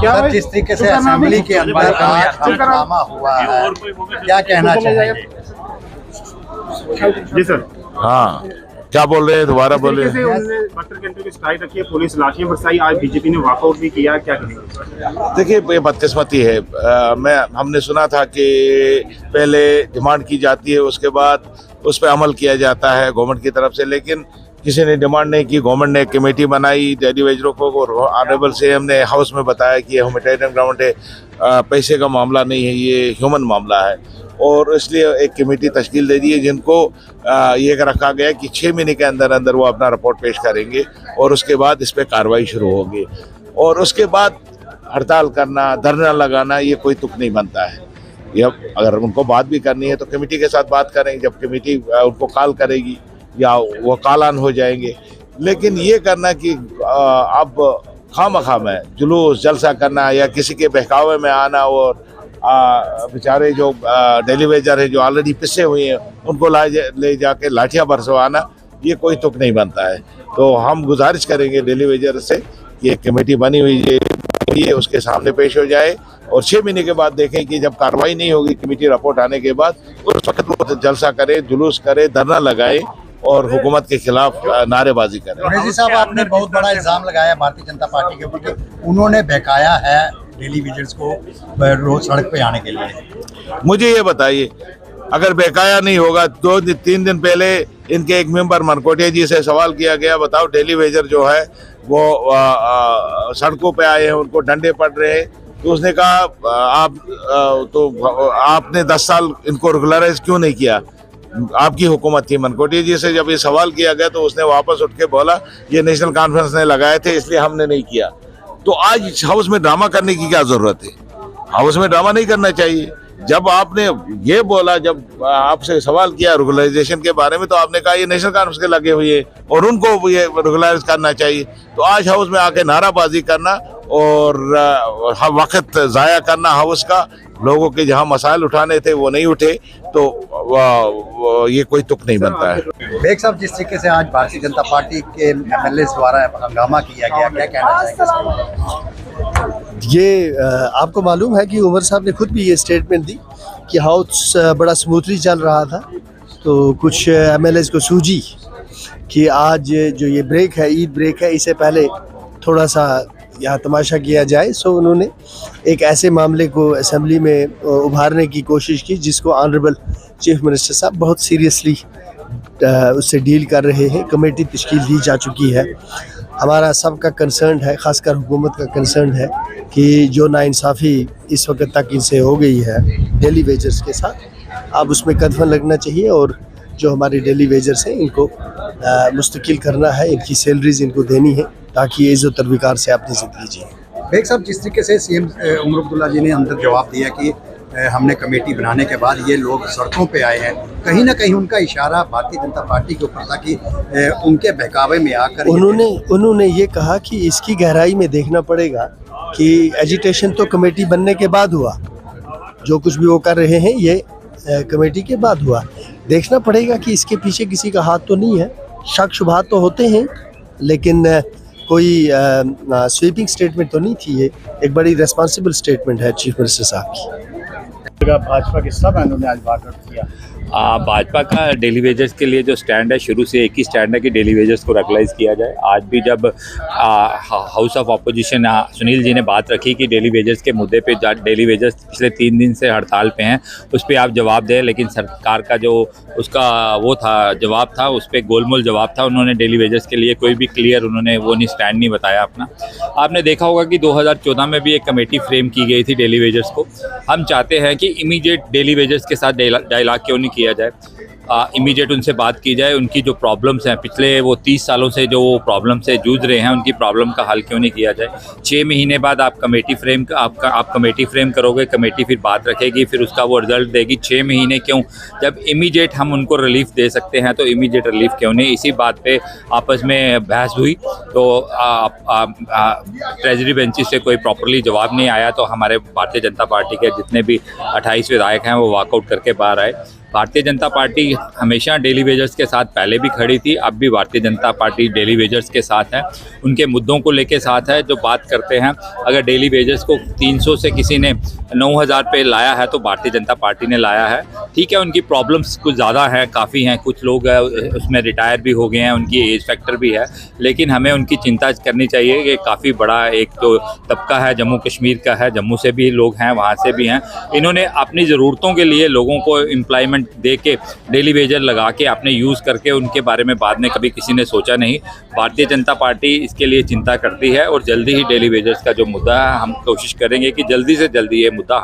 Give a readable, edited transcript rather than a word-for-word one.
Sir, जिस तरीके से असेंबली के अंदर आज हंगामा हुआ है, क्या कहना चाहेंगे? जी सर। हाँ, क्या बोल रहे हैं, दोबारा बोले। बहत्तर घंटे की स्ट्राइक रखी है, पुलिस लाठियां बरसाई, आज बीजेपी ने वॉकआउट भी किया, क्या कहेंगे? देखिए, ये बदकिस्मती है। हमने सुना था कि पहले डिमांड की जाती है, उसके बाद उस पर अमल किया जाता है गवर्नमेंट की तरफ से, लेकिन किसी ने डिमांड नहीं की। गवर्नमेंट ने एक कमेटी बनाई डेली वेजरों को, और ऑनरेबल सीएम ने हाउस में बताया कि ये ह्यूमैनिटेरियन ग्राउंड है, पैसे का मामला नहीं है, ये ह्यूमन मामला है, और इसलिए एक कमेटी तश्कील दे दी है जिनको ये रखा गया कि 6 महीने के अंदर अंदर वो अपना रिपोर्ट पेश करेंगे और उसके बाद इस पर कार्रवाई शुरू होगी। और उसके बाद हड़ताल करना, धरना लगाना, ये कोई तुक नहीं बनता है। ये अगर उनको बात भी करनी है तो कमेटी के साथ बात करेंगे, जब कमेटी उनको कॉल करेगी या वो कॉल हो जाएंगे। लेकिन ये करना कि अब खामखा में जुलूस जलसा करना या किसी के बहकावे में आना और बेचारे जो डेली वेजर है जो ऑलरेडी पिसे हुए हैं उनको ले जाके लाठियां बरसवाना, ये कोई तुक नहीं बनता है। तो हम गुजारिश करेंगे डेली वेजर से कि एक कमेटी बनी हुई है, उसके सामने पेश हो जाए और 6 महीने के बाद देखें कि जब कार्रवाई नहीं होगी कमेटी रिपोर्ट आने के बाद, उस वक्त वो जलसा करे, जुलूस करे, धरना लगाए और हुकूमत के खिलाफ नारेबाजी करें। रेजी साहब, आपने बहुत बड़ा इल्जाम लगाया भारतीय जनता पार्टी के ऊपर कि उन्होंने बहकाया है डेली वेजर्स को रोज सड़क पे आने के लिए। मुझे ये बताइए, अगर बहकाया नहीं होगा, 2-3 दिन पहले इनके एक मेंबर मनकोटिया जी से सवाल किया गया, बताओ डेली वेजर जो है वो सड़कों पे आए हैं, उनको डंडे पड़ रहे हैं, तो उसने कहा आपने 10 साल इनको रेगुलराइज क्यों नहीं किया? आपकी हुकूमत थी। मनकोटिया जी से जब ये सवाल किया गया तो उसने वापस उठ के बोला ये नेशनल कॉन्फ्रेंस ने लगाए थे इसलिए हमने नहीं किया। तो आज हाउस में ड्रामा करने की क्या जरूरत है? हाउस में ड्रामा नहीं करना चाहिए। जब आपने ये बोला, जब आपसे सवाल किया रेगुलराइजेशन के बारे में, तो आपने कहा ये नेशनल कॉन्फ्रेंस के लगे हुए हैं और उनको ये रेगुलराइज करना चाहिए। तो आज हाउस में आके नाराबाजी करना और वक्त ज़ाया करना हाउस का, लोगों के जहां मसाइल उठाने थे वो नहीं उठे, तो ये कोई तुक नहीं बनता है। बेग साहब, जिस तरीके से आज भारतीय जनता पार्टी के एमएलए द्वारा हंगामा किया गया, क्या कहना चाहेंगे? ये आपको मालूम है कि उमर साहब ने खुद भी ये स्टेटमेंट दी कि हाउस बड़ा स्मूथली चल रहा था, तो कुछ एमएलए को सूझी कि आज जो ये ब्रेक है, ईद ब्रेक है, इससे पहले थोड़ा सा यहाँ तमाशा किया जाए। सो उन्होंने एक ऐसे मामले को असेंबली में उभारने की कोशिश की जिसको ऑनरेबल चीफ मिनिस्टर साहब बहुत सीरियसली उससे डील कर रहे हैं। कमेटी तश्कील दी जा चुकी है। हमारा सबका कंसर्न है, ख़ासकर हुकूमत का कंसर्न है कि जो नाइंसाफ़ी इस वक्त तक इनसे हो गई है डेली वेजर्स के साथ, अब उसमें कदम लगना चाहिए और जो हमारे डेली वेजर्स हैं इनको मुस्तकिल करना है, इनकी सैलरीज इनको देनी है ताकि ये इज़्ज़त और वक़ार से अपनी ज़िंदगी जिए। बेग साहब, जिस तरीके से सीएम उमर अब्दुल्ला जी ने अंदर जवाब दिया कि हमने कमेटी बनाने के बाद ये लोग सड़कों पे आए हैं, कहीं ना कहीं उनका इशारा भारतीय जनता पार्टी के ऊपर था कि उनके बहकावे में आकर उन्होंने ये कहा कि इसकी गहराई में देखना पड़ेगा कि एजिटेशन तो कमेटी बनने के बाद हुआ, जो कुछ भी वो कर रहे हैं ये कमेटी के बाद हुआ। देखना पड़ेगा कि इसके पीछे किसी का हाथ तो नहीं है। शक शुबहात तो होते हैं, लेकिन कोई स्वीपिंग स्टेटमेंट तो नहीं थी। ये एक बड़ी रेस्पॉन्सिबल स्टेटमेंट है चीफ मिनिस्टर साहब की। भाजपा के सब ने आज वॉकआउट किया। भाजपा का डेली वेजर्स के लिए जो स्टैंड है, शुरू से एक ही स्टैंड है कि डेली वेजर्स को रेगुलाइज किया जाए। आज भी जब house of opposition Sunil ji ने बात रखी कि डेली वेजर्स के मुद्दे पे डेली वेजर्स पिछले 3 दिन से हड़ताल पे हैं, उस पर आप जवाब दें, लेकिन सरकार का जो उसका वो था जवाब था, उस पर गोलमोल जवाब था। उन्होंने डेली वेजर्स के लिए कोई भी क्लियर उन्होंने वो नहीं स्टैंड नहीं बताया अपना। आपने देखा होगा कि 2014 में भी एक कमेटी फ्रेम की गई थी डेली वेजर्स को। हम चाहते हैं कि इमीडिएट डेली वेजर्स के साथ डायलॉग क्यों नहीं किया जाए, इमीडिएट उनसे बात की जाए। उनकी जो प्रॉब्लम्स हैं, पिछले वो 30 सालों से जो प्रॉब्लम से जूझ रहे हैं, उनकी प्रॉब्लम का हल क्यों नहीं किया जाए। 6 महीने बाद आप कमेटी फ्रेम करोगे, कमेटी फिर बात रखेगी, फिर उसका वो रिजल्ट देगी। 6 महीने क्यों? जब इमीडिएट हम उनको रिलीफ दे सकते हैं तो इमीडिएट रिलीफ क्यों नहीं? इसी बात पे आपस में बहस हुई, तो ट्रेजरी बेंचेस से कोई प्रॉपरली जवाब नहीं आया, तो हमारे भारतीय जनता पार्टी के जितने भी 28 विधायक हैं वो वॉकआउट करके बाहर आए। भारतीय जनता पार्टी हमेशा डेली वेजर्स के साथ पहले भी खड़ी थी, अब भी Bharatiya Janata party daily wagers के साथ है, उनके मुद्दों को लेके साथ है। जो बात करते हैं, अगर डेली वेजर्स को 300 से किसी ने 9000 पे लाया है तो भारतीय जनता पार्टी ने लाया है। ठीक है, उनकी प्रॉब्लम्स कुछ ज़्यादा हैं, काफ़ी हैं, कुछ लोग उसमें रिटायर भी हो गए हैं, उनकी एज फैक्टर भी है, लेकिन हमें उनकी चिंता करनी चाहिए कि काफ़ी बड़ा एक तो तबका है जम्मू कश्मीर का है, जम्मू से भी लोग हैं, वहाँ से भी हैं। इन्होंने अपनी ज़रूरतों के लिए लोगों को एम्प्लॉयमेंट दे के डेली वेजर लगा के अपने यूज़ करके उनके बारे में बाद में कभी किसी ने सोचा नहीं। भारतीय जनता पार्टी इसके लिए चिंता करती है और जल्दी ही डेली वेजर्स का जो मुद्दा है हम कोशिश करेंगे कि जल्दी से जल्दी ये मुद्दा